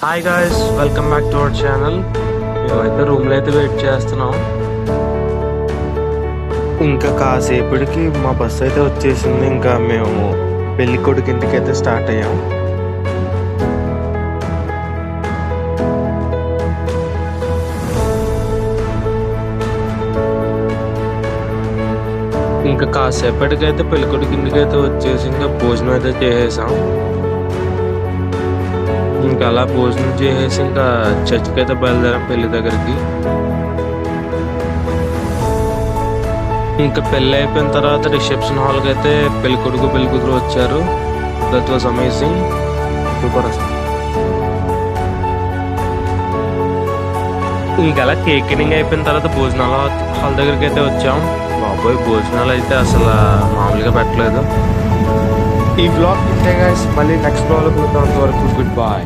Hi guys, welcome back to our channel. మేమైతే రూమ్లో అయితే వెయిట్ చేస్తున్నాం. ఇంకా కాసేపటికి మా బస్సు అయితే వచ్చేసింది. ఇంకా మేము పెళ్లి కొడుకు ఇంటికి అయితే స్టార్ట్ అయ్యాం. ఇంకా కాసేపటికైతే పెళ్లి కొడుకు ఇంటికి అయితే వచ్చేసి ఇంకా భోజనం అయితే చేసేసాం. ఇంకా అలా భోజనం చేసేసి ఇంకా చర్చికి అయితే బయలుదేరాం పెళ్లి దగ్గరికి. ఇంకా పెళ్ళి అయిపోయిన తర్వాత రిసెప్షన్ హాల్కి అయితే పెళ్లి కొడుకు పెళ్లి కూతురు వచ్చారు. That was amazing, super. ఇంకా అలా కేక్ కటింగ్ అయిపోయిన తర్వాత భోజనాల హాల్ దగ్గరికి అయితే వచ్చాం. బాబోయ్, భోజనాలు అయితే అసలు మామూలుగా పెట్టలేదు. ఈ బ్లాగ్ ఇంతే గైస్, మళ్ళీ నెక్స్ట్ బ్లాగ్ కలుద్దాం. అంతవరకు గుడ్ బాయ్.